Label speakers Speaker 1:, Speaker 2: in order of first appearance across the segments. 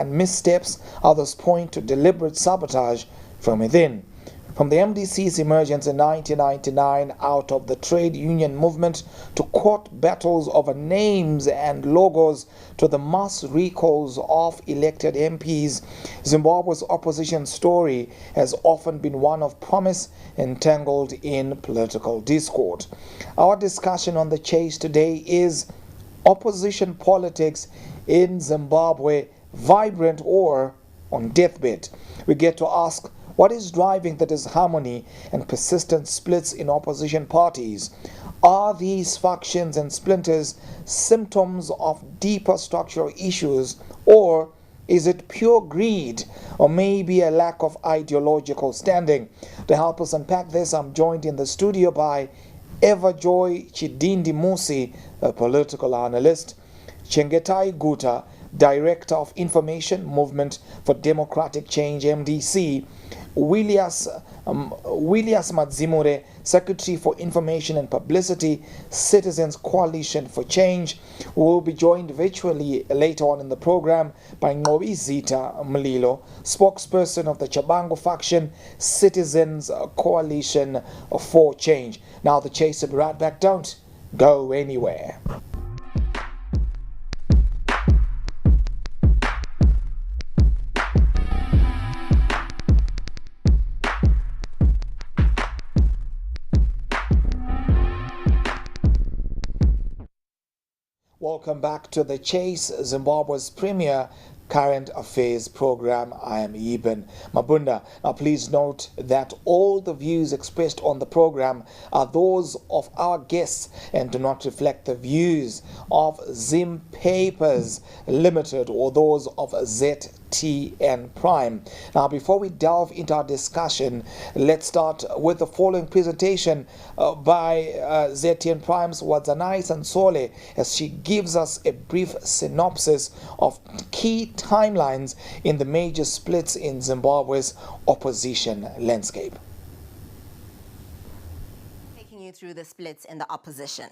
Speaker 1: and missteps, others point to deliberate sabotage from within. From the MDC's emergence in 1999 out of the trade union movement to court battles over names and logos to the mass recalls of elected MPs, Zimbabwe's opposition story has often been one of promise entangled in political discord. Our discussion on the chase today is opposition politics in Zimbabwe, vibrant or on deathbed. We get to ask, what is driving the disharmony and persistent splits in opposition parties? Are these factions and splinters symptoms of deeper structural issues, or is it pure greed, or maybe a lack of ideological standing? To help us unpack this, I'm joined in the studio by Everjoy Chidindi Musi, a political analyst, Chengetai Guta, Director of Information Movement for Democratic Change, MDC, Willias Madzimure, Secretary for Information and Publicity, Citizens Coalition for Change, who will be joined virtually later on in the program by Ngobi Zita Mlilo, spokesperson of the Chabango faction, Citizens Coalition for Change. Now the chase will be right back. Don't go anywhere. Welcome back to The Chase, Zimbabwe's premier current affairs program. I am Eben Mabunda. Now please note that all the views expressed on the program are those of our guests and do not reflect the views of Zim Papers Limited or those of ZTN Prime. Now before we delve into our discussion, let's start with the following presentation by ZTN Prime's Wadzanai Sansole, as she gives us a brief synopsis of key timelines in the major splits in Zimbabwe's opposition landscape.
Speaker 2: Through the splits in the opposition.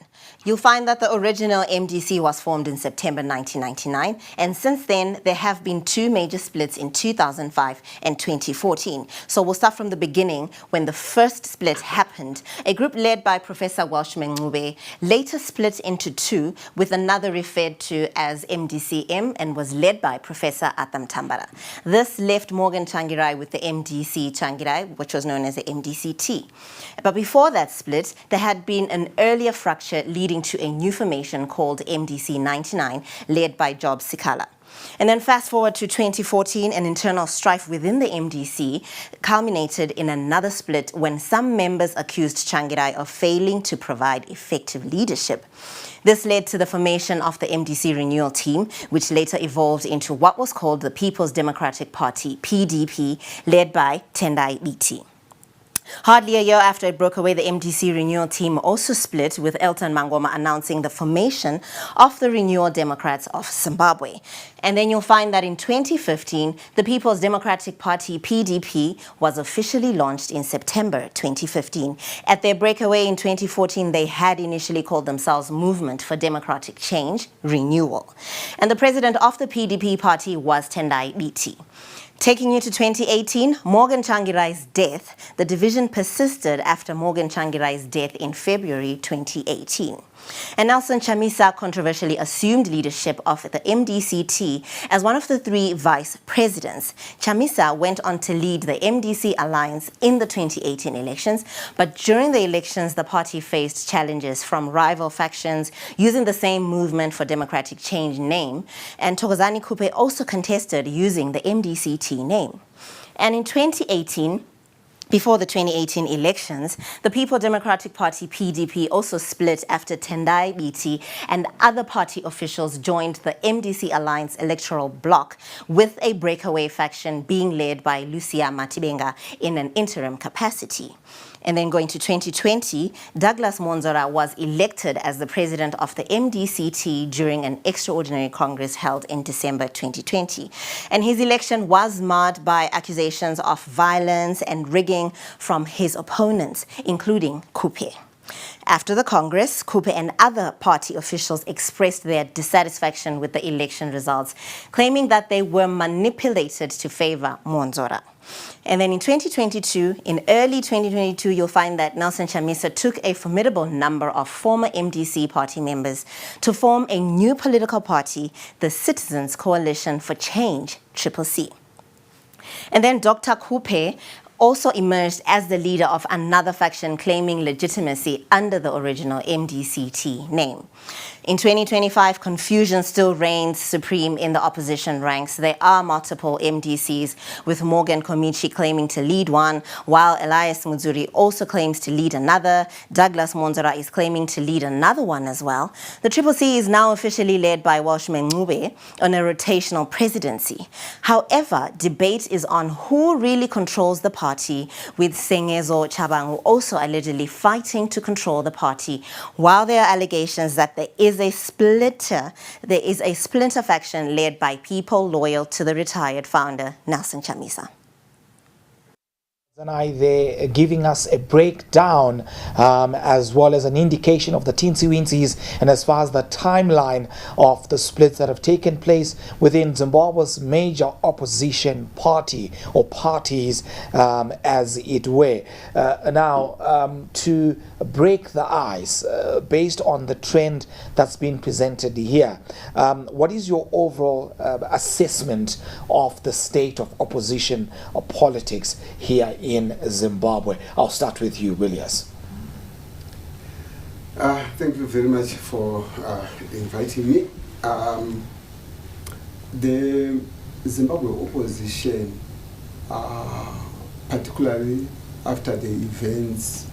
Speaker 2: You'll find that the original MDC was formed in September 1999, and since then there have been two major splits in 2005 and 2014. So we'll start from the beginning when the first split happened. A group led by Professor Welshman Ngube later split into two, with another referred to as MDCM and was led by Professor Atam Tambara. This left Morgan Tsvangirai with the MDC Tsvangirai, which was known as the MDCT. But before that split, there had been an earlier fracture leading to a new formation called MDC 99, led by Job Sikala. And then fast forward to 2014, an internal strife within the MDC culminated in another split when some members accused Tsvangirai of failing to provide effective leadership. This led to the formation of the MDC renewal team, which later evolved into what was called the People's Democratic Party, PDP, led by Tendai Biti. Hardly a year after it broke away, the MDC renewal team also split, with Elton Mangoma announcing the formation of the Renewal Democrats of Zimbabwe. And then you'll find that in 2015, the People's Democratic Party, PDP, was officially launched in September 2015. At their breakaway in 2014, they had initially called themselves Movement for Democratic Change, Renewal. And the president of the PDP party was Tendai Biti. Taking you to 2018, Morgan Tsvangirai's death. The division persisted after Morgan Tsvangirai's death in February 2018. And Nelson Chamisa controversially assumed leadership of the MDCT as one of the three vice presidents. Chamisa went on to lead the MDC alliance in the 2018 elections, but during the elections, the party faced challenges from rival factions using the same Movement for Democratic Change name, and Thokozani Kupe also contested using the MDCT name. And in 2018, before the 2018 elections, the People Democratic Party, PDP, also split after Tendai Biti and other party officials joined the MDC Alliance electoral bloc, with a breakaway faction being led by Lucia Matibenga in an interim capacity. And then going to 2020, Douglas Monzora was elected as the president of the MDCT during an extraordinary Congress held in December 2020. And his election was marred by accusations of violence and rigging from his opponents, including Kupe. After the Congress, Coupe and other party officials expressed their dissatisfaction with the election results, claiming that they were manipulated to favor Monzora. And then in early 2022, you'll find that Nelson Chamisa took a formidable number of former MDC party members to form a new political party, the Citizens Coalition for Change, CCC. And then Dr. Coupe also emerged as the leader of another faction claiming legitimacy under the original MDCT name. In 2025, confusion still reigns supreme in the opposition ranks. There are multiple MDCs, with Morgan Komichi claiming to lead one, while Elias Mudzuri also claims to lead another. Douglas Monzora is claiming to lead another one as well. The CCC is now officially led by Welshman Ncube on a rotational presidency. However, debate is on who really controls the party, with Sengezo Chabangu also allegedly fighting to control the party, while there are allegations that there is a splinter faction led by people loyal to the retired founder, Nelson Chamisa.
Speaker 1: And they're giving us a breakdown as well as an indication of the teensy-weенsies and as far as the timeline of the splits that have taken place within Zimbabwe's major opposition party or parties, as it were. Now, to break the ice based on the trend that's been presented here, what is your overall assessment of the state of opposition politics here in Zimbabwe? I'll start with you, Williams.
Speaker 3: Thank you very much for inviting me. The Zimbabwe opposition, particularly after the events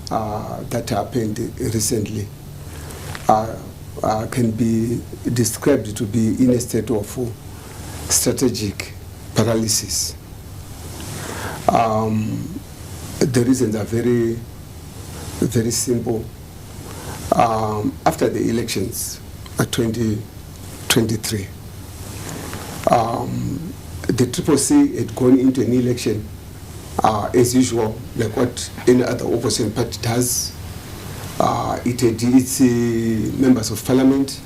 Speaker 3: that happened recently, can be described to be in a state of strategic paralysis. The reasons are very, very simple. After the elections of 2023, the CCC had gone into an election as usual, like what any other opposition party does. It had its members of parliament,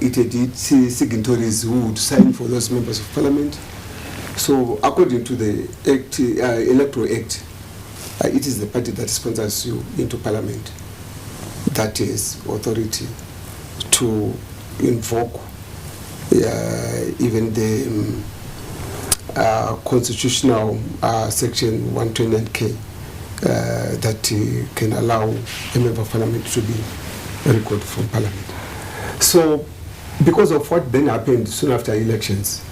Speaker 3: it had its signatories who would sign for those members of parliament. So according to the Electoral Act, it is the party that sponsors you into parliament that has authority to invoke even the constitutional section 129K that can allow a member of parliament to be recalled from parliament. So because of what then happened soon after elections,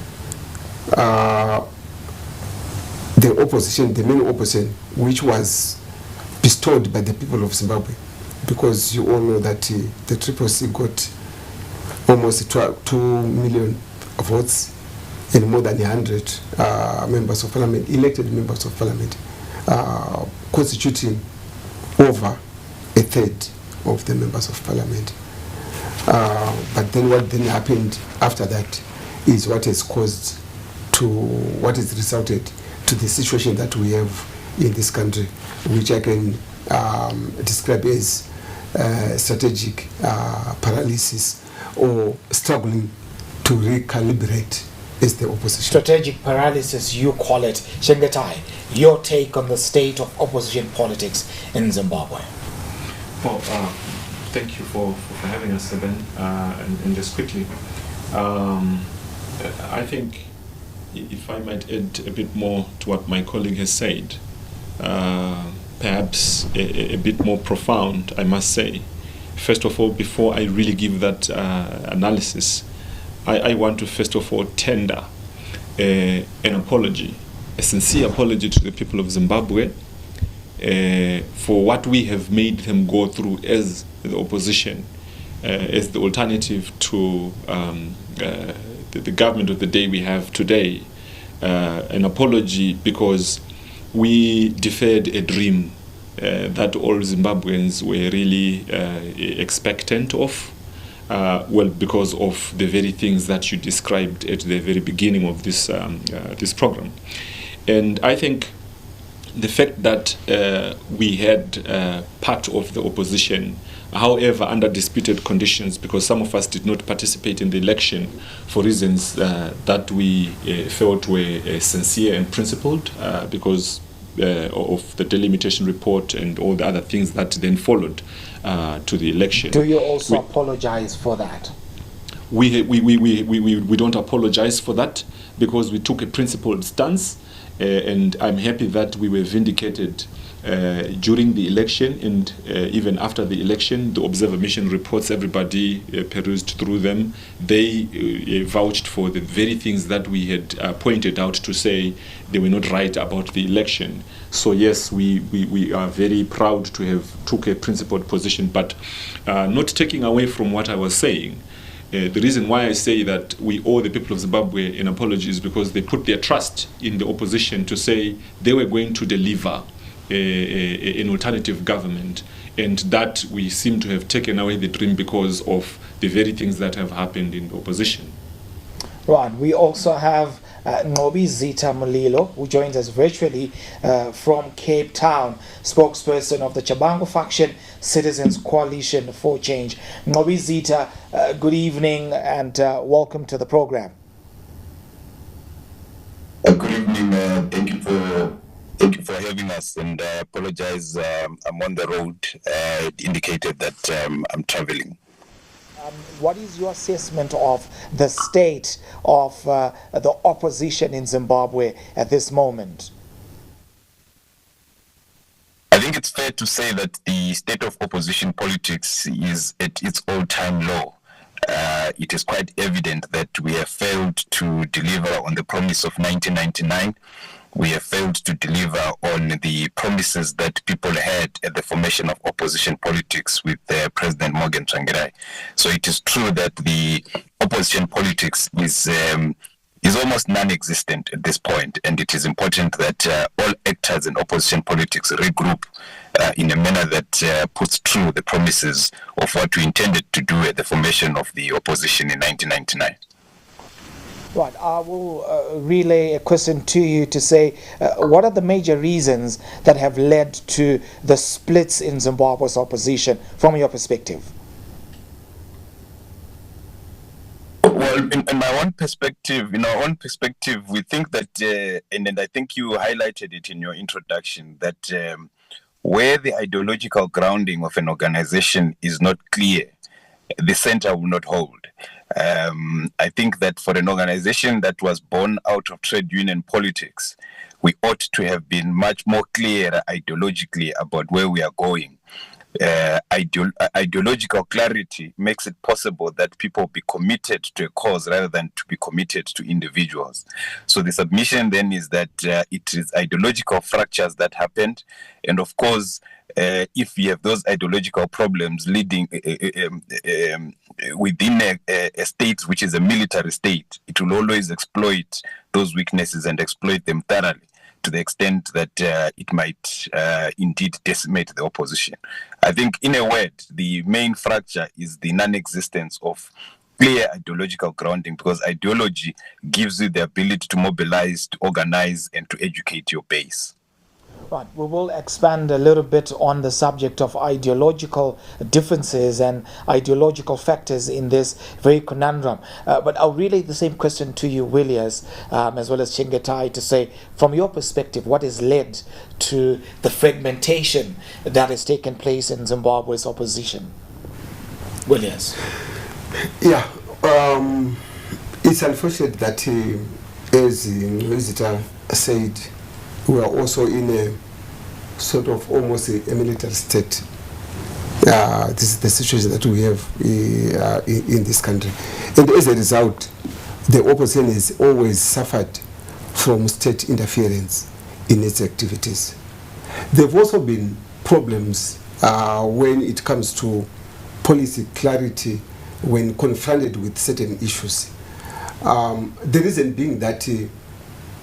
Speaker 3: the opposition, the main opposition, which was bestowed by the people of Zimbabwe, because you all know that the CCC got almost 2 million votes and more than 100 members of parliament, elected members of parliament, constituting over a third of the members of parliament. But then what then happened after that is what has caused what has resulted to the situation that we have in this country, which I can describe as strategic paralysis or struggling to recalibrate as the opposition.
Speaker 1: Strategic paralysis, you call it. Shengetai, your take on the state of opposition politics in Zimbabwe?
Speaker 4: Well, thank you for having us, Eben. And just quickly, I think, if I might add a bit more to what my colleague has said, perhaps a bit more profound, I must say. First of all, before I really give that analysis, I want to first of all tender an apology, a sincere apology to the people of Zimbabwe for what we have made them go through as the opposition, as the alternative to the government of the day we have today. An apology because we deferred a dream that all Zimbabweans were really expectant of, well, because of the very things that you described at the very beginning of this this program. And I think the fact that we had part of the opposition, however, under disputed conditions, because some of us did not participate in the election for reasons that we felt were sincere and principled, because of the delimitation report and all the other things that then followed to the election.
Speaker 1: Do you also apologize for that?
Speaker 4: We don't apologize for that, because we took a principled stance, and I'm happy that we were vindicated during the election and even after the election. The observer mission reports, everybody perused through them. They vouched for the very things that we had pointed out to say they were not right about the election. So yes, we are very proud to have took a principled position, but not taking away from what I was saying. The reason why I say that we owe the people of Zimbabwe an apology is because they put their trust in the opposition to say they were going to deliver an alternative government, and that we seem to have taken away the dream because of the very things that have happened in the opposition.
Speaker 1: Right. We also have Ngobi Zita Mulilo, who joins us virtually from Cape Town, spokesperson of the Chabangu faction Citizens Coalition for Change. Ngobi Zita, good evening and welcome to the program.
Speaker 5: Good evening. Thank you for having us, and I apologize. I'm on the road. It indicated that I'm traveling.
Speaker 1: What is your assessment of the state of the opposition in Zimbabwe at this moment?
Speaker 5: I think it's fair to say that the state of opposition politics is at its all-time low. It is quite evident that we have failed to deliver on the promise of 1999. We have failed to deliver on the promises that people had at the formation of opposition politics with President Morgan Tsvangirai. So it is true that the opposition politics is almost non-existent at this point, and it is important that all actors in opposition politics regroup in a manner that puts through the promises of what we intended to do at the formation of the opposition in 1999.
Speaker 1: Right, I will relay a question to you to say, what are the major reasons that have led to the splits in Zimbabwe's opposition from your perspective?
Speaker 5: Well, in my own perspective, we think that, and I think you highlighted it in your introduction, that where the ideological grounding of an organization is not clear, the center will not hold. I think that for an organization that was born out of trade union politics, we ought to have been much more clear ideologically about where we are going. Ideological clarity makes it possible that people be committed to a cause rather than to be committed to individuals. So the submission then is that it is ideological fractures that happened, and of course, if you have those ideological problems leading within a state which is a military state, it will always exploit those weaknesses and exploit them thoroughly, to the extent that it might indeed decimate the opposition. I think, in a word, the main fracture is the non-existence of clear ideological grounding, because ideology gives you the ability to mobilize, to organize, and to educate your base.
Speaker 1: Right, we will expand a little bit on the subject of ideological differences and ideological factors in this very conundrum. But I'll relay the same question to you, Williams, as well as Chingetai, to say, from your perspective, what has led to the fragmentation that has taken place in Zimbabwe's opposition? Williams.
Speaker 3: Yeah, it's unfortunate that, as Visitor said, we are also in a sort of almost a military state. This is the situation that we have in this country. And as a result, the opposition has always suffered from state interference in its activities. There have also been problems when it comes to policy clarity when confronted with certain issues. The reason being that,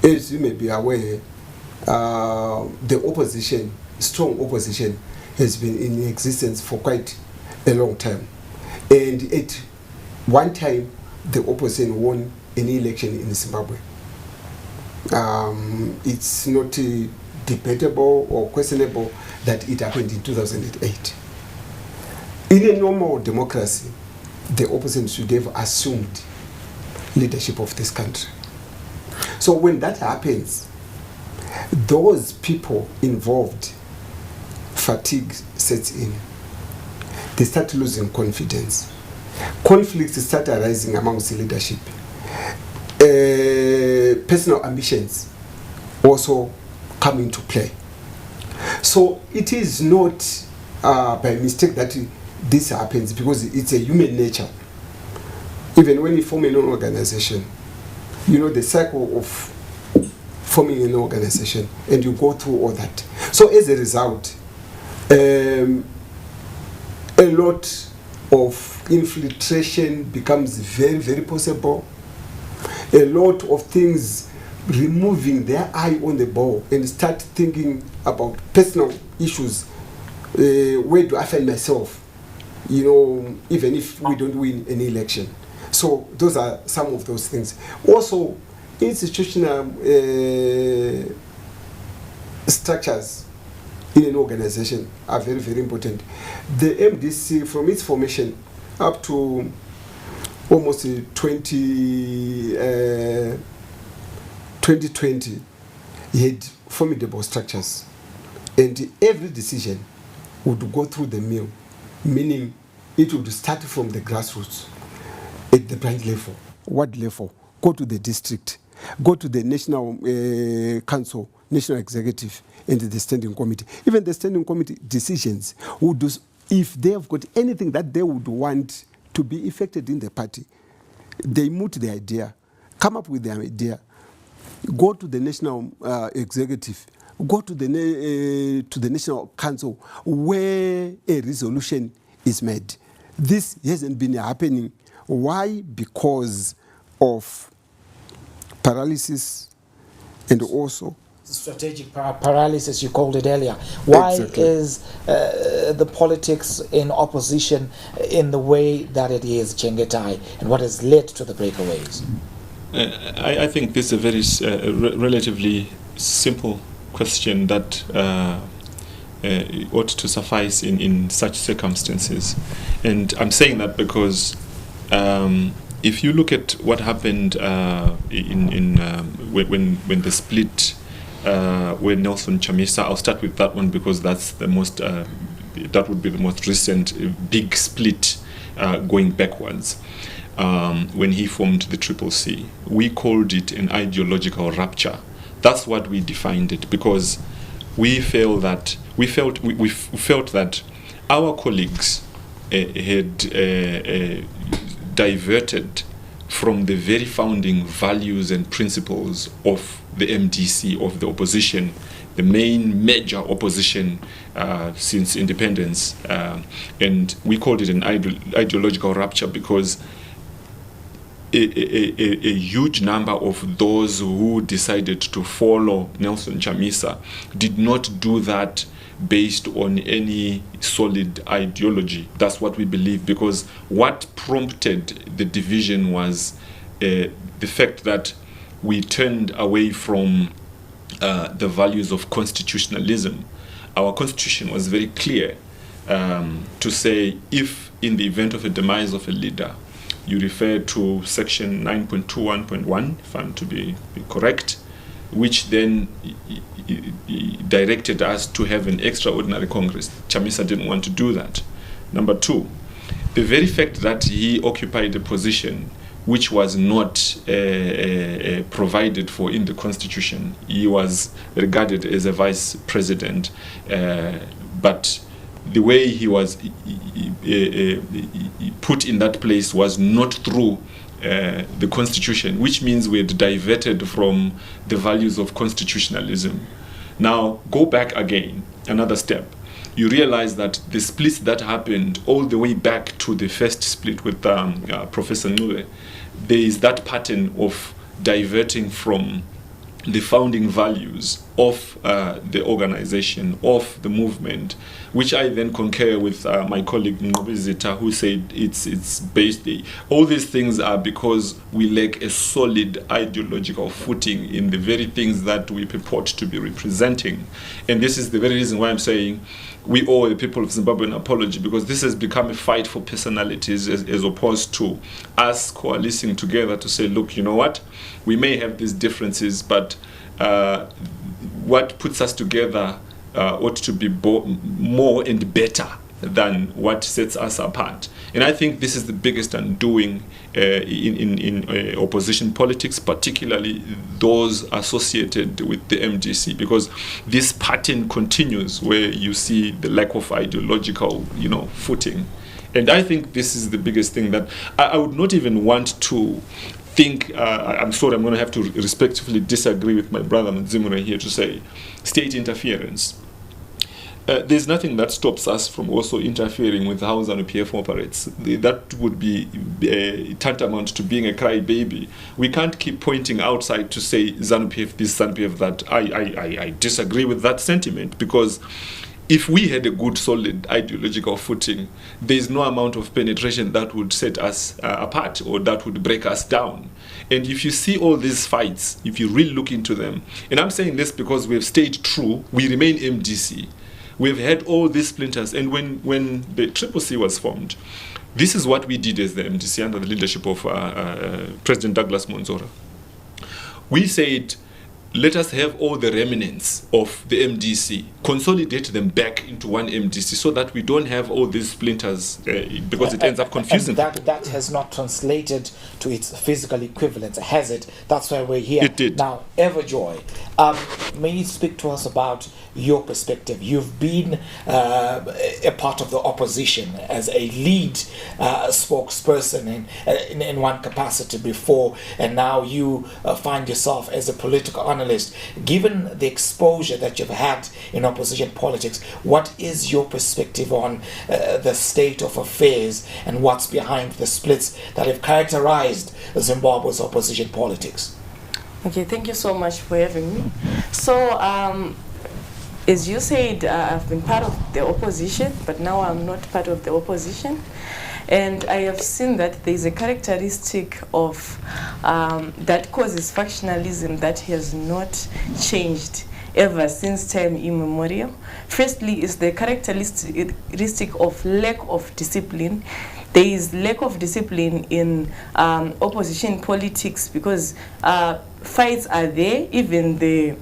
Speaker 3: as you may be aware, the opposition, strong opposition, has been in existence for quite a long time. And at one time, the opposition won an election in Zimbabwe. It's not debatable or questionable that it happened in 2008. In a normal democracy, the opposition should have assumed leadership of this country. So when that happens, those people involved, fatigue sets in. They start losing confidence. Conflicts start arising amongst the leadership. Personal ambitions also come into play. So it is not by mistake that this happens, because it's a human nature. Even when you form an organization, you know the cycle of forming an organization, and you go through all that. So as a result, a lot of infiltration becomes very, very possible. A lot of things removing their eye on the ball and start thinking about personal issues. Where do I find myself? You know, even if we don't win any election. So those are some of those things. Also, institutional structures in an organization are very, very important. The MDC, from its formation up to almost 2020, had formidable structures. And every decision would go through the mill, meaning it would start from the grassroots at the branch level, ward level, go to the district, go to the national council, national executive, and the standing committee. Even the standing committee decisions would do, if they have got anything that they would want to be effected in the party, they moot the idea, come up with their idea, go to the national executive, go to the national council where a resolution is made. This hasn't been happening. Why? Because of paralysis and also
Speaker 1: strategic paralysis, you called it earlier. Why
Speaker 3: Exactly.
Speaker 1: is the politics in opposition in the way that it is, Chengetai, and what has led to the breakaways?
Speaker 4: I think this is a very relatively simple question that ought to suffice in such circumstances. And I'm saying that because if you look at what happened when the split, when Nelson Chamisa, I'll start with that one because that's the most, that would be the most recent big split going backwards. When he formed the Triple C, we called it an ideological rupture. That's what we defined it, because we felt that our colleagues had diverted from the very founding values and principles of the MDC, of the opposition, the main major opposition since independence, and we called it an ideological rupture because a huge number of those who decided to follow Nelson Chamisa did not do that based on any solid ideology. That's what we believe, because what prompted the division was the fact that we turned away from the values of constitutionalism. Our constitution was very clear to say, if in the event of a demise of a leader, you refer to section 9.21.1, if I'm to be correct, which then directed us to have an extraordinary Congress. Chamisa didn't want to do that. Number two, the very fact that he occupied a position which was not provided for in the Constitution. He was regarded as a vice president, but the way he was put in that place was not through the Constitution, which means we had diverted from the values of constitutionalism. Now, go back again, another step. You realize that the splits that happened all the way back to the first split with Professor Nule, there is that pattern of diverting from the founding values of the organization, of the movement, which I then concur with my colleague Ngobizita, who said it's based. All these things are because we lack a solid ideological footing in the very things that we purport to be representing. And this is the very reason why I'm saying we owe the people of Zimbabwe an apology, because this has become a fight for personalities as opposed to us coalescing together to say, look, you know what, we may have these differences, but what puts us together ought to be more and better than what sets us apart. And I think this is the biggest undoing in opposition politics, particularly those associated with the MDC, because this pattern continues where you see the lack of ideological, footing. And I think this is the biggest thing that I would not even want to think. I'm sorry, I'm going to have to respectfully disagree with my brother Mzimure here to say state interference. There's nothing that stops us from also interfering with how ZANU-PF operates. That would be tantamount to being a crybaby. We can't keep pointing outside to say ZANU-PF this, ZANU-PF that. I disagree with that sentiment, because if we had a good, solid ideological footing, there's no amount of penetration that would set us apart or that would break us down. And if you see all these fights, if you really look into them, and I'm saying this because we've stayed true, we remain MDC. We've had all these splinters, and when the CCC was formed, this is what we did as the MDC under the leadership of President Douglas Monzora. We said, let us have all the remnants of the MDC, consolidate them back into one MDC so that we don't have all these splinters because it ends up confusing.
Speaker 1: And that has not translated to its physical equivalent, has it? That's why we're here.
Speaker 4: It did.
Speaker 1: Now, Everjoy, may you speak to us about your perspective? You've been a part of the opposition as a lead spokesperson in one capacity before, and now you find yourself as a political analyst. Given the exposure that you've had in opposition politics, what is your perspective on the state of affairs and what's behind the splits that have characterized Zimbabwe's opposition politics?
Speaker 6: Okay, thank you so much for having me. So, as you said, I've been part of the opposition, but now I'm not part of the opposition. And I have seen that there is a characteristic of that causes factionalism that has not changed ever since time immemorial. Firstly, is the characteristic of lack of discipline. There is lack of discipline in opposition politics because fights are there, even the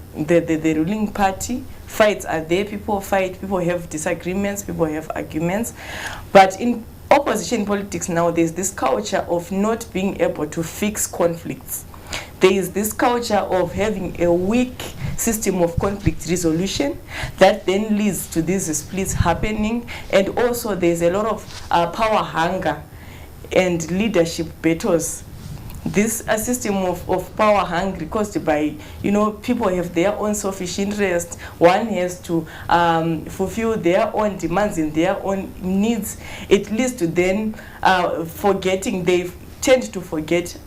Speaker 6: ruling party. Fights are there, people fight, people have disagreements, people have arguments. But in opposition politics now, there's this culture of not being able to fix conflicts. There is this culture of having a weak system of conflict resolution that then leads to these splits happening. And also there's a lot of power hunger and leadership battles. This system of power hungry caused by, people have their own selfish interest. One has to fulfill their own demands and their own needs. It leads to then forgetting, they tend to forget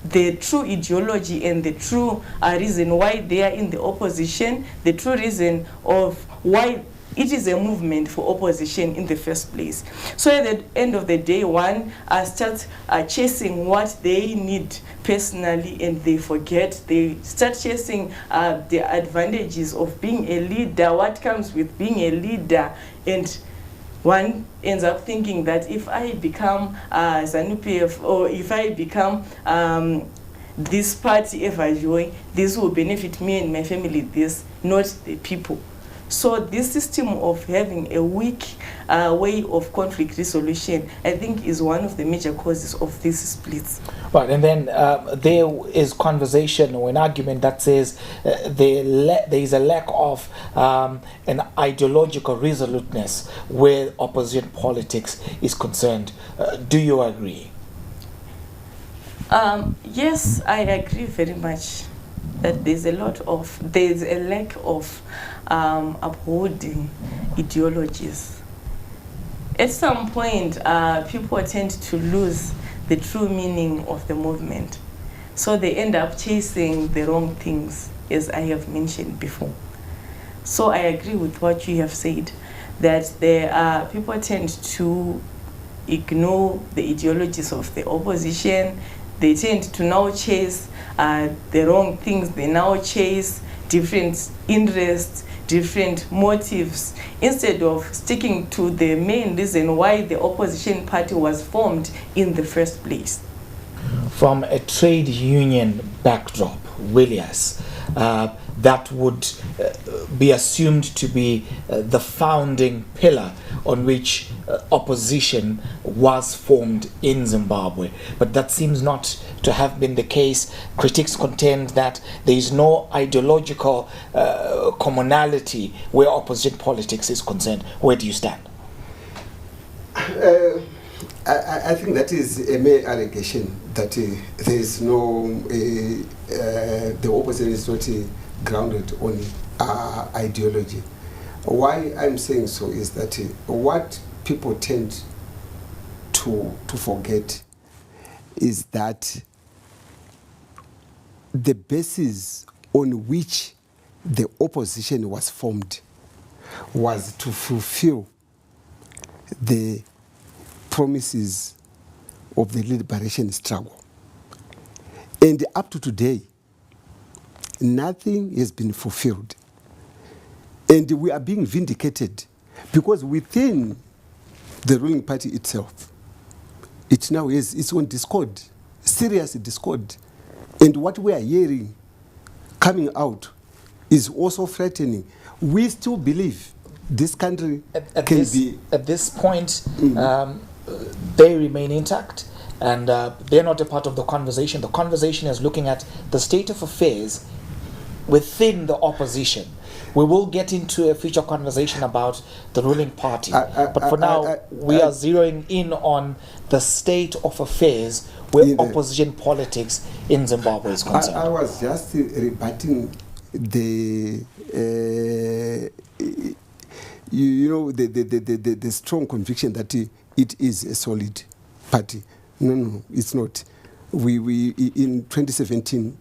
Speaker 6: the true ideology and the true reason why they are in the opposition, the true reason of why it is a movement for opposition in the first place. So at the end of the day, one starts chasing what they need personally, and they forget. They start chasing the advantages of being a leader, what comes with being a leader, and one ends up thinking that if I become ZANU-PF, or if I become this party Everjoy, this will benefit me and my family, this, not the people. So this system of having a weak way of conflict resolution, I think, is one of the major causes of these splits.
Speaker 1: Right, and then there is conversation or an argument that says there is a lack of an ideological resoluteness where opposition politics is concerned. Do you agree?
Speaker 6: Yes, I agree very much that there's a lack of upholding ideologies. At some point, people tend to lose the true meaning of the movement. So they end up chasing the wrong things. as I have mentioned before. So I agree with what you have said, that there are people tend to ignore the ideologies of the opposition. They tend to now chase the wrong things. They now chase different interests, different motives, instead of sticking to the main reason why the opposition party was formed in the first place.
Speaker 1: From a trade union backdrop, Williams, that would be assumed to be the founding pillar on which opposition was formed in Zimbabwe. But that seems not to have been the case. Critics contend that there is no ideological commonality where opposition politics is concerned. Where do you stand?
Speaker 3: I think that is a mere allegation that there is no, the opposition is not grounded on ideology. Why I'm saying so is that what people tend to forget is that the basis on which the opposition was formed was to fulfill the promises of the liberation struggle. And up to today, nothing has been fulfilled. And we are being vindicated because within the ruling party itself, it now has its own discord, serious discord. And what we are hearing coming out is also threatening. We still believe this country
Speaker 1: at this point, they remain intact, and they're not a part of the conversation. The conversation is looking at the state of affairs within the opposition. We will get into a future conversation about the ruling party, but for now, we are zeroing in on the state of affairs where opposition politics in Zimbabwe is concerned.
Speaker 3: I was just rebutting the the strong conviction that it is a solid party. No, it's not. We in 2017,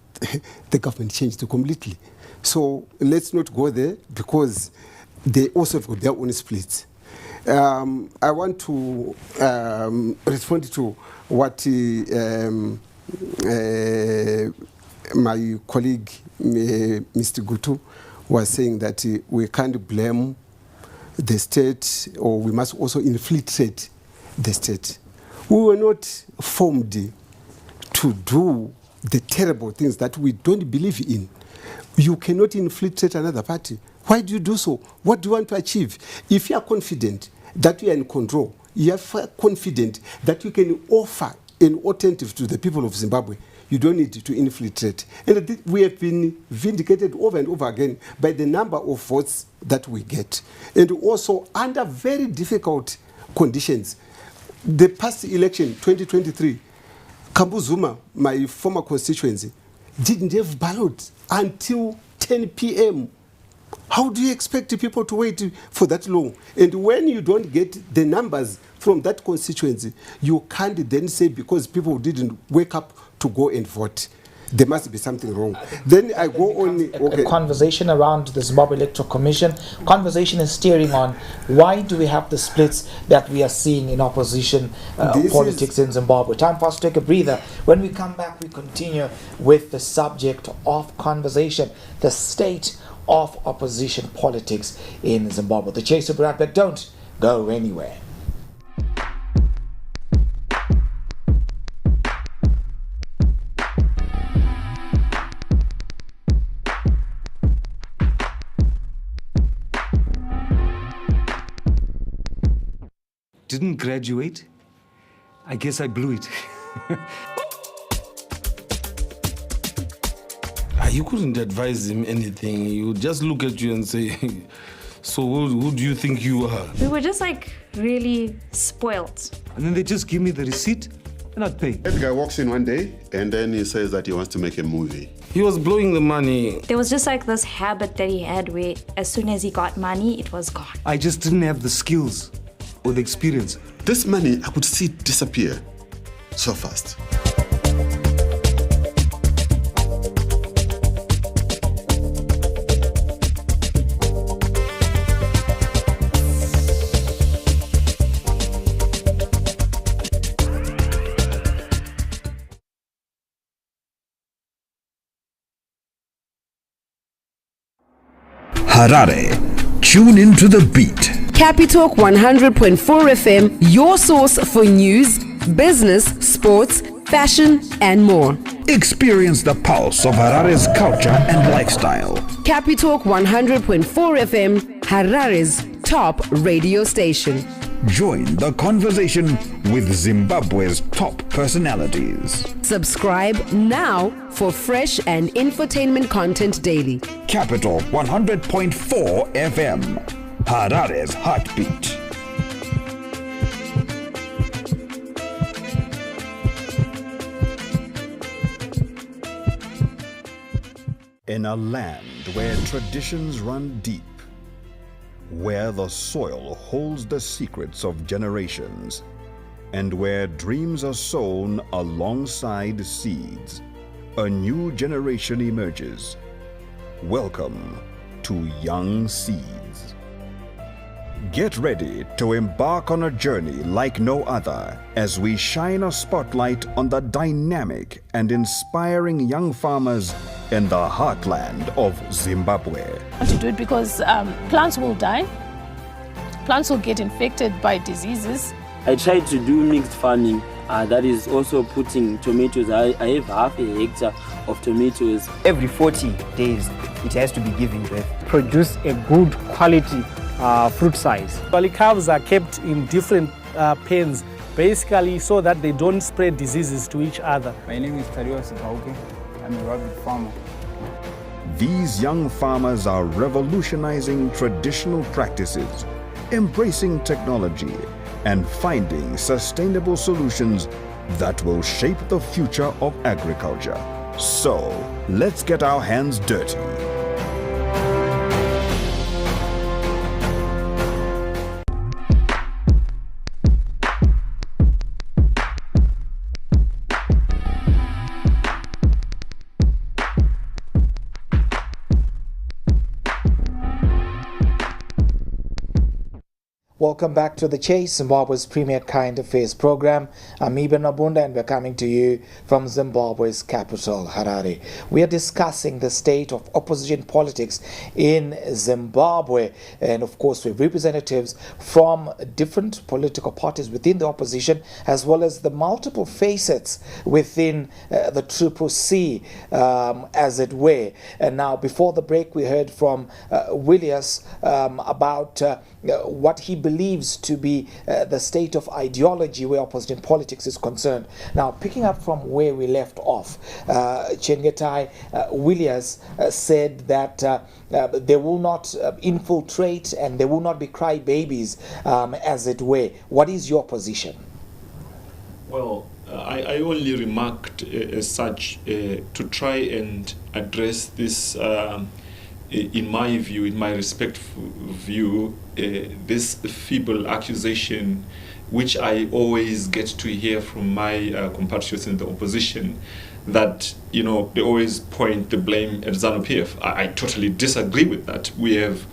Speaker 3: the government changed completely. So let's not go there because they also have got their own splits. I want to respond to what my colleague, Mr. Gutu, was saying, that we can't blame the state, or we must also infiltrate the state. We were not formed to do the terrible things that we don't believe in. You cannot infiltrate another party. Why do you do so? What do you want to achieve? If you are confident that you are in control, you are confident that you can offer an alternative to the people of Zimbabwe, you don't need to infiltrate. And we have been vindicated over and over again by the number of votes that we get. And also under very difficult conditions. The past election, 2023, Kambuzuma, my former constituency, didn't have ballot until 10 p.m. How do you expect people to wait for that long? And when you don't get the numbers from that constituency, you can't then say because people didn't wake up to go and vote, there must be something wrong. Then I go on.
Speaker 1: A conversation around the Zimbabwe Electoral Commission. Conversation is steering on why do we have the splits that we are seeing in opposition politics in Zimbabwe. Time for us to take a breather. When we come back, we continue with the subject of conversation, the state of opposition politics in Zimbabwe. The Chase will be right back. Don't go anywhere.
Speaker 7: Didn't graduate. I guess I blew it.
Speaker 8: You couldn't advise him anything. He would just look at you and say, so who do you think you are?
Speaker 9: We were just like really spoiled.
Speaker 7: And then they just give me the receipt and I'd pay.
Speaker 10: The guy walks in one day and then he says that he wants to make a movie.
Speaker 8: He was blowing the money.
Speaker 9: There was just like this habit that he had where as soon as he got money, it was gone.
Speaker 7: I just didn't have the skills or the experience.
Speaker 10: This money, I could see it disappear so fast.
Speaker 11: Harare. Tune into the beat.
Speaker 12: Capitalk 100.4 FM, your source for news, business, sports, fashion, and more.
Speaker 11: Experience the pulse of Harare's culture and lifestyle.
Speaker 12: Capitalk 100.4 FM, Harare's top radio station.
Speaker 11: Join the conversation with Zimbabwe's top personalities.
Speaker 12: Subscribe now for fresh and infotainment content daily.
Speaker 11: Capital 100.4 FM, Harare's heartbeat. In a land where traditions run deep, where the soil holds the secrets of generations, and where dreams are sown alongside seeds, a new generation emerges. Welcome to Young Seeds. Get ready to embark on a journey like no other as we shine a spotlight on the dynamic and inspiring young farmers in the heartland of Zimbabwe.
Speaker 13: I want to do it because plants will die, plants will get infected by diseases.
Speaker 14: I tried to do mixed farming, that is also putting tomatoes. I have half a hectare of tomatoes.
Speaker 15: Every 40 days it has to be giving birth.
Speaker 16: Produce a good quality fruit size. Well, calves are kept in different pens, basically so that they don't spread diseases to each other.
Speaker 17: My name is Zimbabwe. I'm a rabbit farmer.
Speaker 11: These young farmers are revolutionizing traditional practices, embracing technology, and finding sustainable solutions that will shape the future of agriculture. So, let's get our hands dirty.
Speaker 1: Welcome back to The Chase, Zimbabwe's premier current affairs program. I'm Eben Nabunda and we're coming to you from Zimbabwe's capital, Harare. We are discussing the state of opposition politics in Zimbabwe. And of course, we have representatives from different political parties within the opposition, as well as the multiple facets within the Triple C, as it were. And now, before the break, we heard from Willius about what he believes to be the state of ideology where opposition politics is concerned. Now, picking up from where we left off, Chengetai Williams said that they will not infiltrate and they will not be crybabies, as it were. What is your position?
Speaker 4: Well, I only remarked as such to try and address this, in my view, in my respectful view, this feeble accusation which I always get to hear from my compatriots in the opposition, that, you know, they always point the blame at ZANU-PF. I totally disagree with that. We have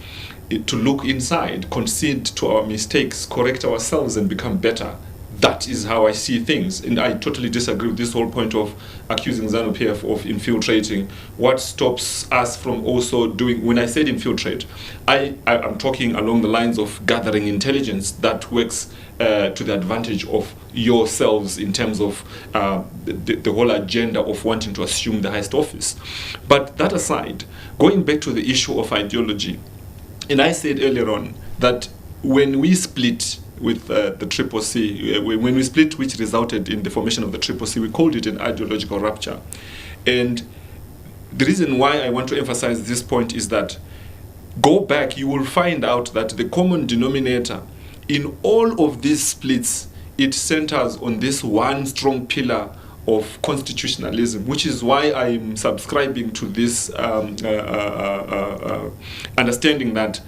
Speaker 4: to look inside, concede to our mistakes, correct ourselves and become better. That is how I see things, and I totally disagree with this whole point of accusing ZANU-PF of infiltrating. What stops us from also doing, when I said infiltrate, I'm talking along the lines of gathering intelligence that works to the advantage of yourselves in terms of the whole agenda of wanting to assume the highest office. But that aside, going back to the issue of ideology, and I said earlier on that when we split with the Triple C, when we split, which resulted in the formation of the Triple C, we called it an ideological rupture. And the reason why I want to emphasize this point is that, go back, you will find out that the common denominator in all of these splits, it centers on this one strong pillar of constitutionalism, which is why I'm subscribing to this understanding that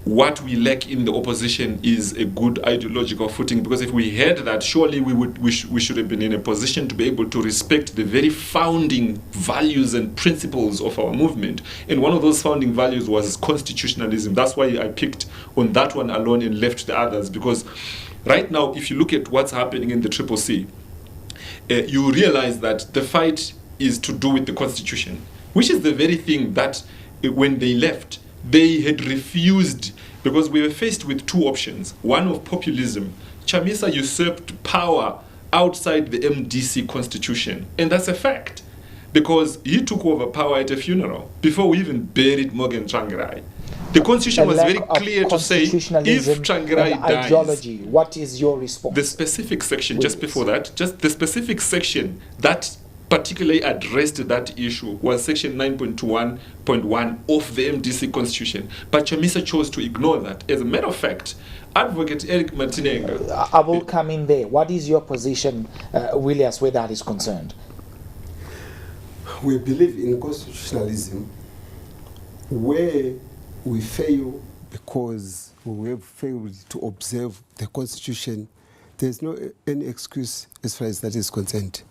Speaker 4: what we lack in the opposition is a good ideological footing, because if we had that, surely we should have been in a position to be able to respect the very founding values and principles of our movement. And one of those founding values was constitutionalism. That's why I picked on that one alone and left the others, because right now, if you look at what's happening in the Triple C, you realize that the fight is to do with the Constitution, which is the very thing that when they left, they had refused, because we were faced with two options. One of populism. Chamisa usurped power outside the MDC constitution, and that's a fact, because he took over power at a funeral before we even buried Morgan Tsvangirai. The constitution was very clear to say, if Tsvangirai dies,
Speaker 1: ideology, what is your response?
Speaker 4: The specific section, just before that, just the specific section that particularly addressed that issue was section 9.21.1 of the MDC constitution. But Chamisa chose to ignore that. As a matter of fact, Advocate Eric Martinenga...
Speaker 1: I will come in there. What is your position, Williams, where that is concerned?
Speaker 3: We believe in constitutionalism where we fail because we have failed to observe the constitution. There's no any excuse as far as that is concerned.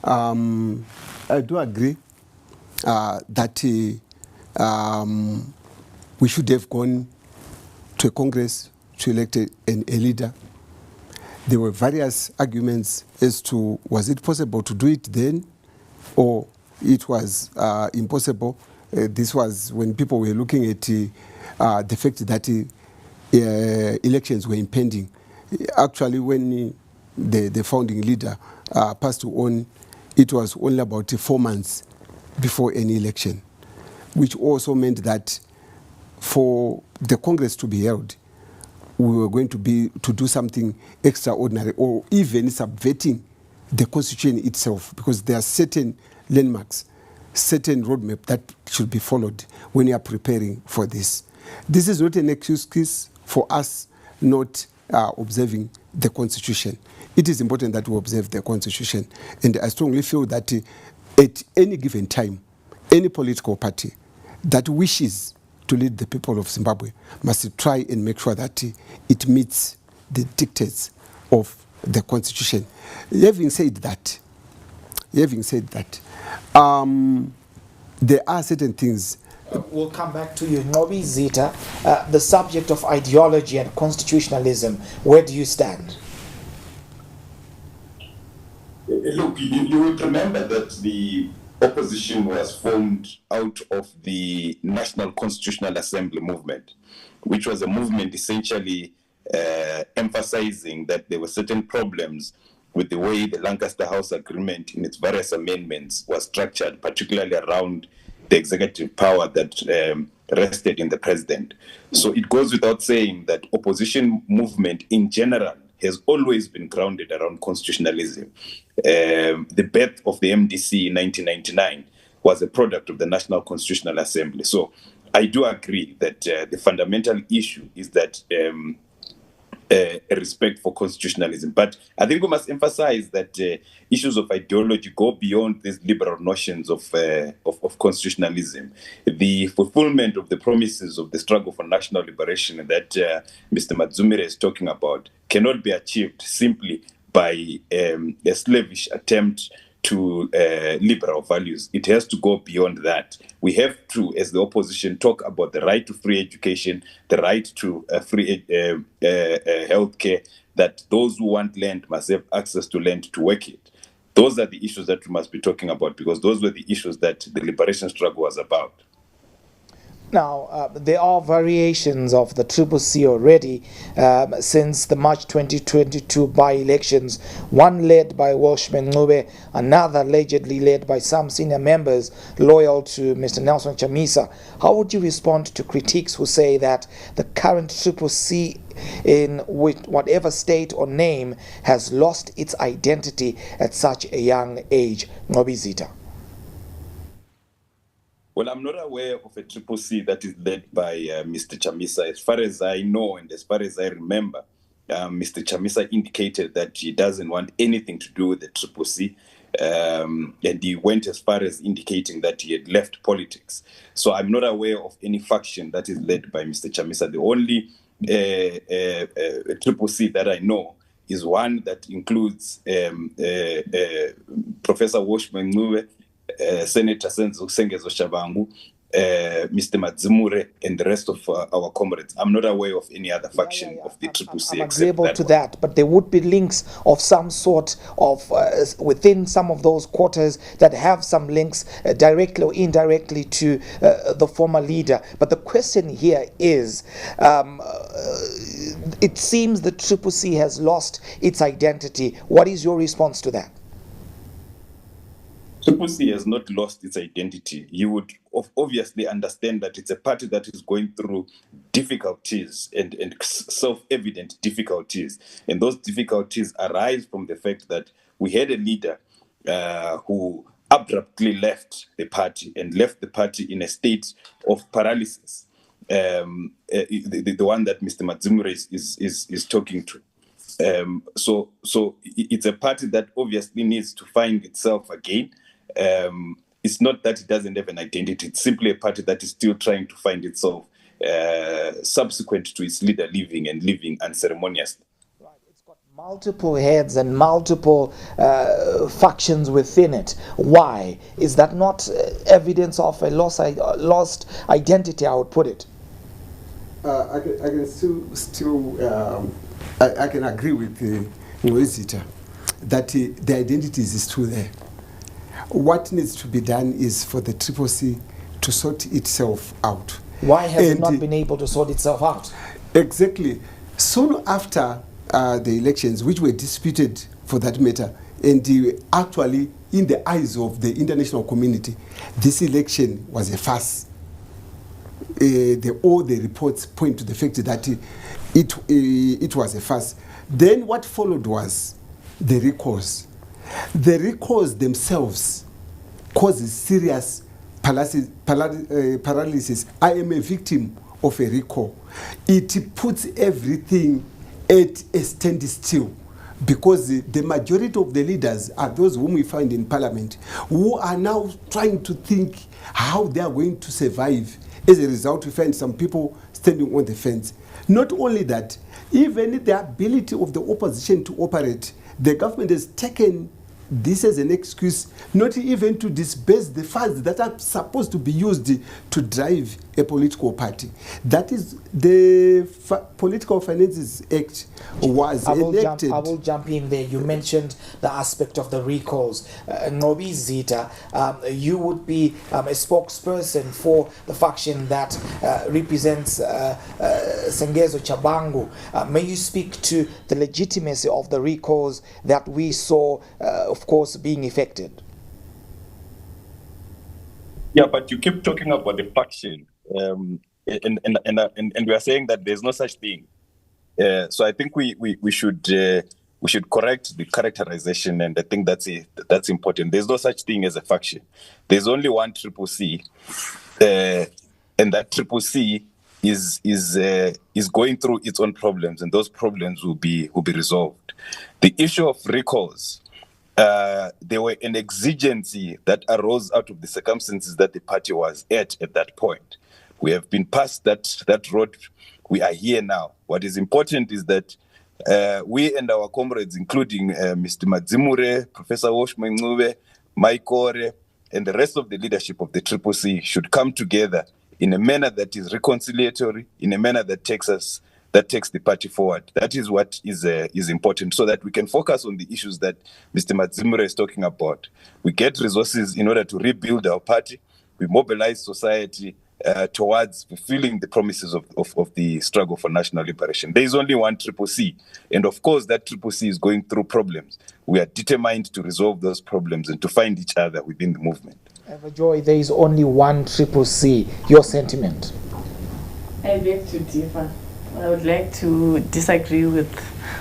Speaker 3: I do agree that we should have gone to a Congress to elect a leader. There were various arguments as to was it possible to do it then, or it was impossible. This was when people were looking at the fact that elections were impending. Actually, when the founding leader passed on, it was only about 4 months before any election, which also meant that for the Congress to be held, we were going to do something extraordinary, or even subverting the Constitution itself, because there are certain landmarks, certain roadmap that should be followed when you are preparing for this. This is not an excuse for us not observing the Constitution. It is important that we observe the Constitution, and I strongly feel that at any given time, any political party that wishes to lead the people of Zimbabwe must try and make sure that it meets the dictates of the Constitution. Having said that, there are certain things.
Speaker 1: We'll come back to you. Ngobi Zita, the subject of ideology and constitutionalism, where do you stand?
Speaker 5: Look, you would remember that the opposition was formed out of the National Constitutional Assembly movement, which was a movement essentially emphasizing that there were certain problems with the way the Lancaster House Agreement in its various amendments was structured, particularly around the executive power that rested in the president. So it goes without saying that opposition movement in general has always been grounded around constitutionalism. The birth of the MDC in 1999 was a product of the National Constitutional Assembly. So I do agree that the fundamental issue is that a respect for constitutionalism. But I think we must emphasize that issues of ideology go beyond these liberal notions of constitutionalism. The fulfillment of the promises of the struggle for national liberation that Mr. Matsumire is talking about cannot be achieved simply by a slavish attempt to liberal values. It has to go beyond that. We have to, as the opposition, talk about the right to free education, the right to free healthcare, that those who want land must have access to land to work it. Those are the issues that we must be talking about, because those were the issues that the liberation struggle was about.
Speaker 1: Now, there are variations of the CCC already since the March 2022 by-elections, one led by Welshman Ncube, another allegedly led by some senior members loyal to Mr. Nelson Chamisa. How would you respond to critics who say that the current CCC, in whatever state or name, has lost its identity at such a young age? Ngobi Zita.
Speaker 5: Well, I'm not aware of a CCC that is led by Mr. Chamisa. As far as I know and as far as I remember, Mr. Chamisa indicated that he doesn't want anything to do with the CCC, and he went as far as indicating that he had left politics. So I'm not aware of any faction that is led by Mr. Chamisa. The only CCC that I know is one that includes Professor Welshman Ncube, Senator Senzo Sengezo Shabangu, Mr. Madzimure and the rest of our comrades. I'm not aware of any other faction of the CCC.
Speaker 1: I'm agreeable to that, but there would be links of some sort of within some of those quarters that have some links directly or indirectly to the former leader. But the question here is, it seems the CCC has lost its identity. What is your response to that?
Speaker 5: CCC has not lost its identity. You would obviously understand that it's a party that is going through difficulties and self-evident difficulties. And those difficulties arise from the fact that we had a leader who abruptly left the party and left the party in a state of paralysis. The one that Mr. Madzimure is talking to. So it's a party that obviously needs to find itself again. It's not that it doesn't have an identity. It's simply a party that is still trying to find itself subsequent to its leader leaving and leaving unceremoniously.
Speaker 1: Multiple heads and multiple factions within it. Why? Is that not evidence of a lost identity, I would put it?
Speaker 3: I can I can agree with Noezita that the identities is still there. What needs to be done is for the CCC to sort itself out.
Speaker 1: Why has it not been able to sort itself out?
Speaker 3: Exactly. Soon after the elections, which were disputed for that matter, and actually in the eyes of the international community, this election was a farce. All the reports point to the fact that it was a farce. Then what followed was the recalls. The recalls themselves causes serious paralysis. I am a victim of a recall. It puts everything at a standstill because the majority of the leaders are those whom we find in parliament who are now trying to think how they are going to survive. As a result, we find some people standing on the fence. Not only that, even the ability of the opposition to operate, the government has taken this as an excuse not even to disburse the funds that are supposed to be used to drive a political party. That is the Political Finances Act was enacted.
Speaker 1: I will jump in there. You mentioned the aspect of the recalls. Noezita, you would be a spokesperson for the faction that represents Sengezo Chabangu. May you speak to the legitimacy of the recalls that we saw, of course, being effected?
Speaker 5: Yeah, but you keep talking about the faction, and we are saying that there's no such thing. So I think we should correct the characterization, and I think that's important. There's no such thing as a faction. There's only one CCC, and that CCC is going through its own problems, and those problems will be resolved. The issue of recalls. There were an exigency that arose out of the circumstances that the party was at that point. We have been past that road. We are here now. What is important is that we and our comrades, including Mr. Madzimure, Professor Woshmengube, Maikore, and the rest of the leadership of the CCC should come together in a manner that is reconciliatory, in a manner that takes the party forward. That is what is important, so that we can focus on the issues that Mr. Madzimure is talking about. We get resources in order to rebuild our party. We mobilize society towards fulfilling the promises of the struggle for national liberation. There is only one CCC, and of course that CCC is going through problems. We are determined to resolve those problems and to find each other within the movement.
Speaker 1: Everjoy, there is only one CCC. Your sentiment?
Speaker 6: I beg to differ. I would like to disagree with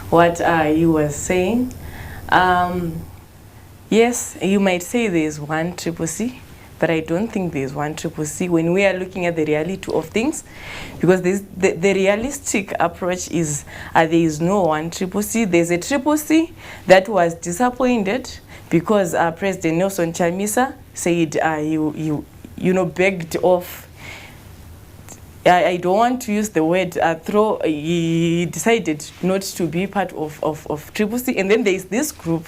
Speaker 6: what you were saying. Yes, you might say there is one CCC, but I don't think there is one CCC when we are looking at the reality of things, because the realistic approach is there is no one CCC. There's a CCC that was disappointed because President Nelson Chamisa said begged off. I don't want to use the word he decided not to be part of CCC, and then there is this group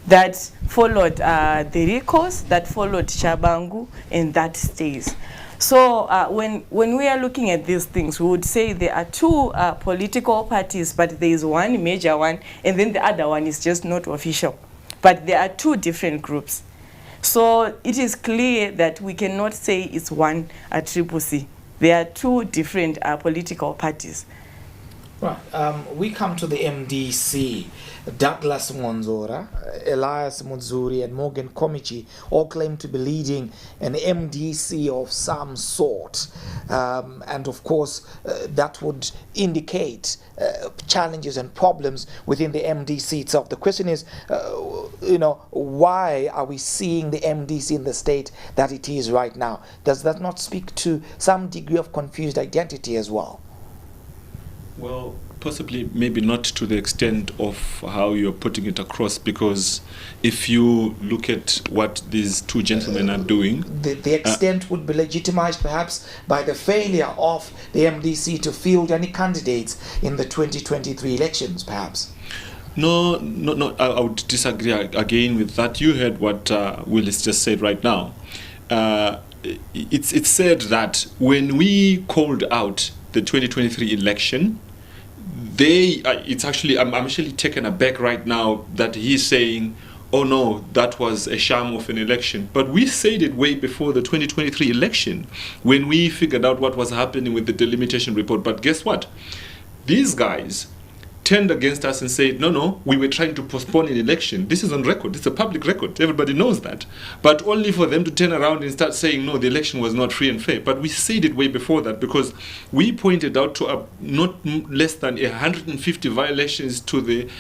Speaker 6: that followed the recalls, that followed Chabangu, and that stays. So when we are looking at these things, we would say there are two political parties, but there is one major one, and then the other one is just not official. But there are two different groups. So it is clear that we cannot say it's one Triple C. There are two different political parties.
Speaker 1: Right. We come to the MDC. Douglas Mwanzora, Elias Mudzuri, and Morgan Komichi all claim to be leading an MDC of some sort. And of course, that would indicate challenges and problems within the MDC itself. The question is, why are we seeing the MDC in the state that it is right now? Does that not speak to some degree of confused identity as well?
Speaker 4: Well, possibly, maybe not to the extent of how you're putting it across, because if you look at what these two gentlemen are doing...
Speaker 1: The extent would be legitimized perhaps by the failure of the MDC to field any candidates in the 2023 elections, perhaps.
Speaker 4: No, I would disagree again with that. You heard what Willis just said right now. It's said that when we called out the 2023 election, I'm actually taken aback right now that he's saying, oh no, that was a sham of an election. But we said it way before the 2023 election when we figured out what was happening with the delimitation report. But guess what? These guys turned against us and said, no, we were trying to postpone an election. This is on record. It's a public record. Everybody knows that. But only for them to turn around and start saying, no, the election was not free and fair. But we said it way before that, because we pointed out to not less than 150 violations to the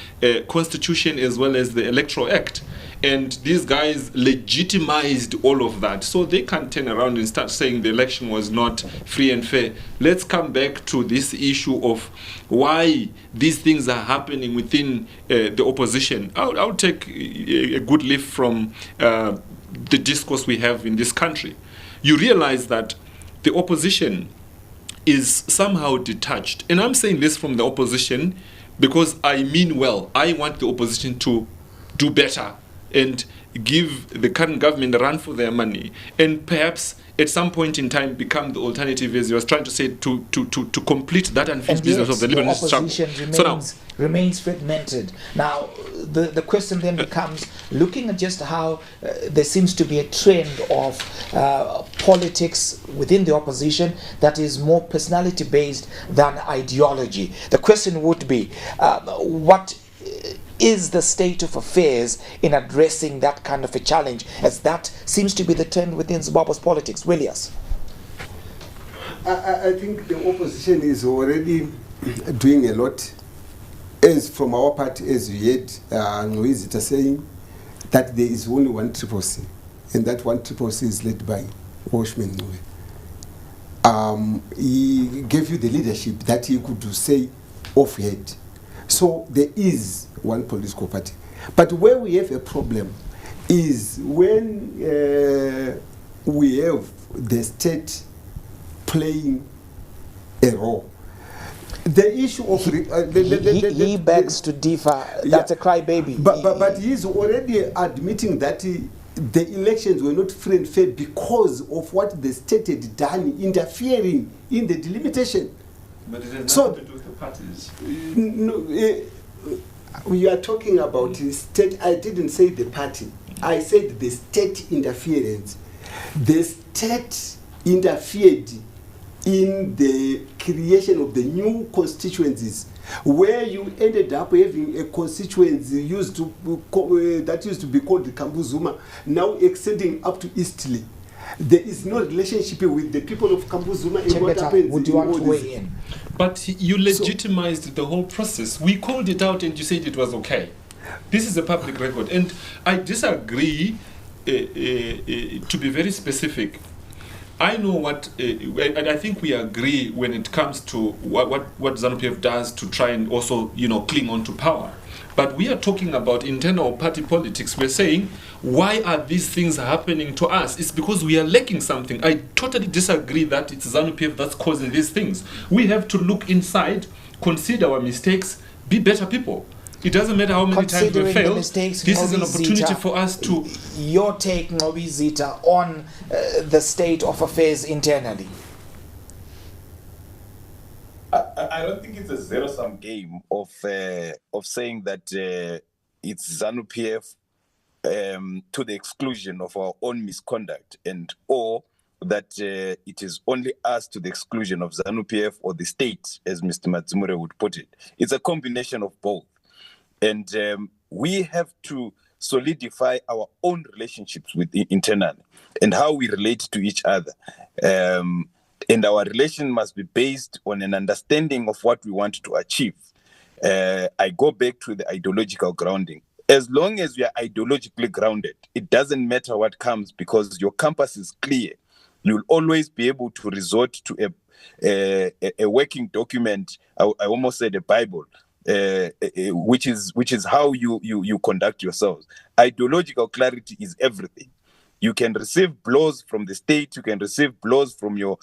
Speaker 4: Constitution as well as the Electoral Act. And these guys legitimized all of that. So they can't turn around and start saying the election was not free and fair. Let's come back to this issue of why these things are happening within the opposition. I'll take a good lift from the discourse we have in this country. You realize that the opposition is somehow detached. And I'm saying this from the opposition because I mean well. I want the opposition to do better and give the current government a run for their money, and perhaps at some point in time become the alternative, as you was trying to say, to complete that unfinished business of the liberal struggle.
Speaker 1: Remains fragmented. Now, the question then becomes, looking at just how there seems to be a trend of politics within the opposition that is more personality-based than ideology. The question would be, what is the state of affairs in addressing that kind of a challenge, as that seems to be the trend within Zimbabwe's politics? Williams?
Speaker 3: I think the opposition is already doing a lot. As from our party, as you heard Nwizita saying, that there is only one Triple C, and that one Triple C is led by Washman Nwe. He gave you the leadership that he could say off-head. So there is one political party. But where we have a problem is when we have the state playing a role. The issue of...
Speaker 1: he begs to differ. That's a crybaby.
Speaker 3: But he's already admitting that the elections were not free and fair because of what the state had done, interfering in the delimitation.
Speaker 4: But it has nothing to do with the parties.
Speaker 3: No, we are talking about state. I didn't say the party. I said the state interference. The state interfered in the creation of the new constituencies, where you ended up having a constituency that used to be called the Kambuzuma, now extending up to Eastleigh. There is no relationship with the people of Kambuzuma and what happens.
Speaker 1: Would you want to weigh in?
Speaker 4: But you legitimized the whole process. We called it out and you said it was okay. This is a public record. And I disagree, to be very specific. I know what, and I think we agree when it comes to what ZANU-PF does to try and also, cling on to power. But we are talking about internal party politics. We're saying, why are these things happening to us? It's because we are lacking something. I totally disagree that it's ZANU-PF that's causing these things. We have to look inside, consider our mistakes, be better people. It doesn't matter how many times we fail. This is an opportunity for us to...
Speaker 1: Your take, Nobizita, on the state of affairs internally.
Speaker 5: I don't think it's a zero-sum game of saying that it's ZANU-PF to the exclusion of our own misconduct, or that it is only us to the exclusion of ZANU-PF or the state, as Mr. Matsumure would put it. It's a combination of both. And we have to solidify our own relationships with internally and how we relate to each other. And our relation must be based on an understanding of what we want to achieve. I go back to the ideological grounding. As long as we are ideologically grounded, it doesn't matter what comes because your compass is clear. You'll always be able to resort to a working document. I almost said a Bible, which is how you conduct yourselves. Ideological clarity is everything. You can receive blows from the state. You can receive blows from your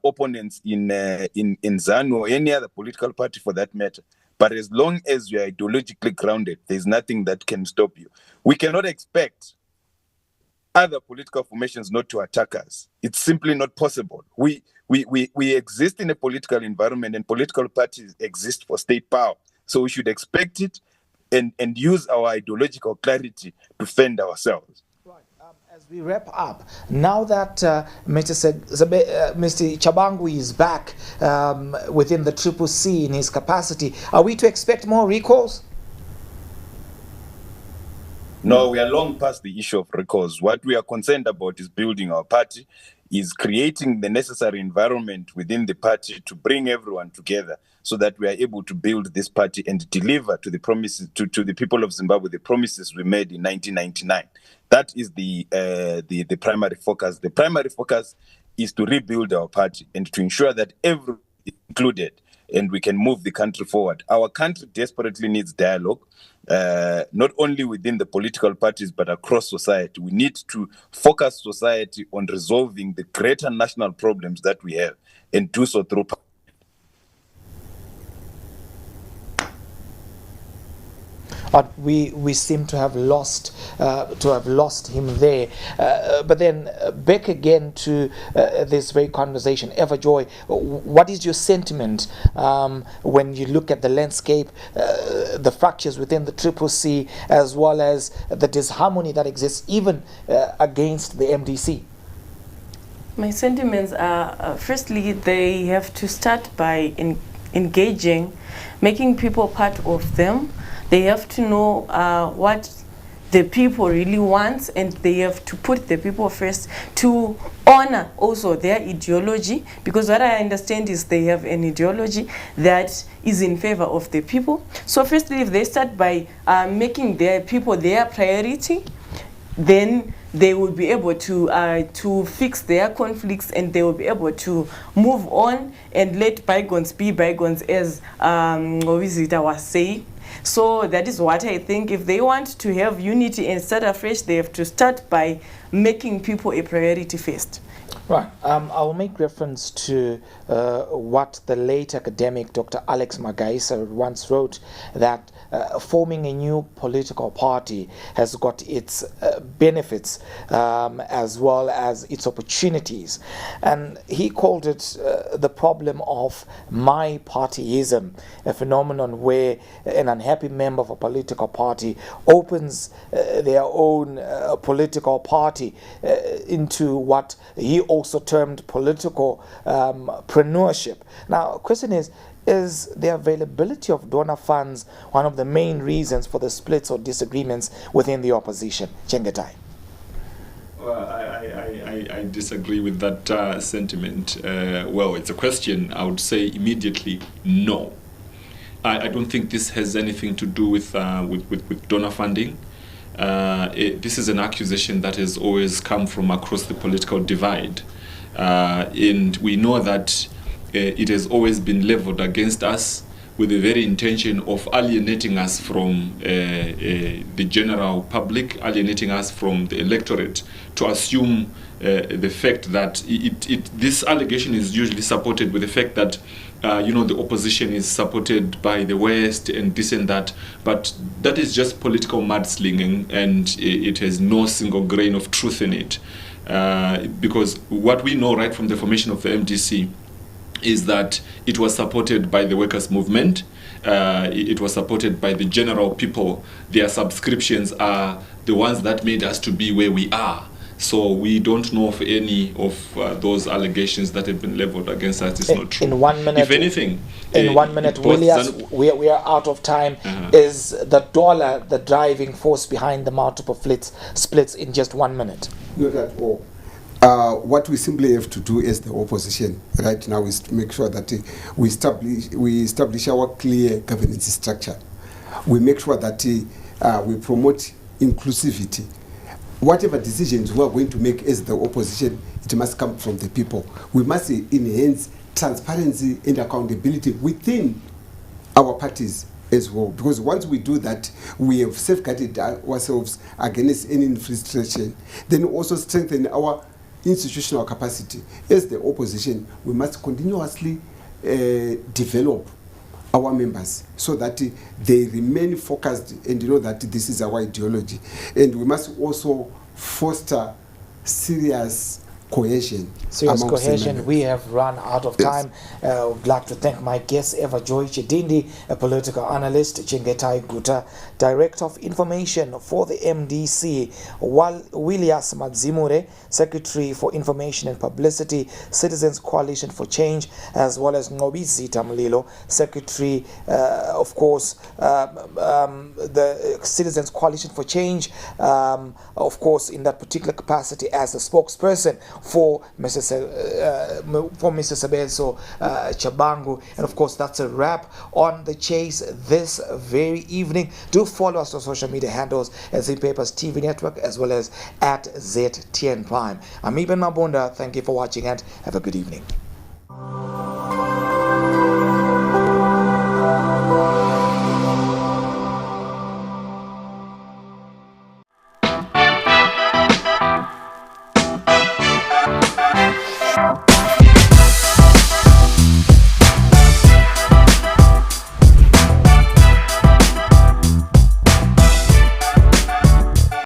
Speaker 5: opponents in ZANU or any other political party for that matter. But as long as you are ideologically grounded, there's nothing that can stop you. We cannot expect other political formations not to attack us. It's simply not possible. We exist in a political environment, and political parties exist for state power. So we should expect it and use our ideological clarity to fend ourselves.
Speaker 1: As we wrap up, now that Mr. Chabangu is back within the CCC in his capacity, are we to expect more recalls?
Speaker 5: No, we are long past the issue of recalls. What we are concerned about is building our party, is creating the necessary environment within the party to bring everyone together so that we are able to build this party and deliver to the promises to the people of Zimbabwe the promises we made in 1999. That is the primary focus. The primary focus is to rebuild our party and to ensure that everyone is included and we can move the country forward. Our country desperately needs dialogue, not only within the political parties, but across society. We need to focus society on resolving the greater national problems that we have and do so through
Speaker 1: But we seem to have lost him there. But then back again to this very conversation, Everjoy, what is your sentiment when you look at the landscape, the fractures within the CCC, as well as the disharmony that exists even against the MDC?
Speaker 6: My sentiments are, firstly, they have to start by engaging, making people part of them. They have to know what the people really want, and they have to put the people first, to honor also their ideology, because what I understand is they have an ideology that is in favor of the people. So firstly, if they start by making their people their priority, then they will be able to fix their conflicts, and they will be able to move on and let bygones be bygones, as Nobizita was saying. So that is what I think. If they want to have unity and start afresh, they have to start by making people a priority first.
Speaker 1: Right. I will make reference to what the late academic Dr. Alex Magaisa once wrote, that forming a new political party has got its benefits as well as its opportunities. And he called it the problem of my partyism, a phenomenon where an unhappy member of a political party opens their own political party into what he also termed political preneurship. Now, the question is the availability of donor funds one of the main reasons for the splits or disagreements within the opposition? Chengetai.
Speaker 4: Well, I disagree with that sentiment. Well, it's a question. I would say immediately no. I don't think this has anything to do with donor funding. This is an accusation that has always come from across the political divide. And we know that it has always been leveled against us with the very intention of alienating us from the general public, alienating us from the electorate, to assume the fact that this allegation is usually supported with the fact that the opposition is supported by the West and this and that, but that is just political mudslinging, and it has no single grain of truth in it. Because what we know right from the formation of the MDC is that it was supported by the workers' movement, it was supported by the general people. Their subscriptions are the ones that made us to be where we are. So we don't know of any of those allegations that have been leveled against us. It's not true.
Speaker 1: In 1 minute,
Speaker 4: if anything,
Speaker 1: in 1 minute, Williams, we are out of time. Is the dollar the driving force behind the multiple splits in just 1 minute?
Speaker 3: Not at all. What we simply have to do as the opposition right now is to make sure that we establish our clear governance structure. We make sure that we promote inclusivity. Whatever decisions we are going to make as the opposition, it must come from the people. We must enhance transparency and accountability within our parties as well. Because once we do that, we have safeguarded ourselves against any infiltration. Then also strengthen our institutional capacity. As the opposition, we must continuously develop our members so that they remain focused and know that this is our ideology. And we must also foster serious cohesion.
Speaker 1: Serious cohesion. We have run out of time. Would like to thank my guest, Eva Joy Chidindi, a political analyst, Chengetai Guta, Director of Information for the MDC, Willias Madzimure, Secretary for Information and Publicity, Citizens Coalition for Change, as well as Ngobi Zita Mlilo, Secretary, of course, the Citizens Coalition for Change, of course, in that particular capacity as a spokesperson for Mr. Sebenzo Chabangu. And of course, that's a wrap on The Chase this very evening. Do follow us on social media handles at Z Papers TV Network as well as at ZTN Prime. I'm Eben Mabunda. Thank you for watching and have a good evening.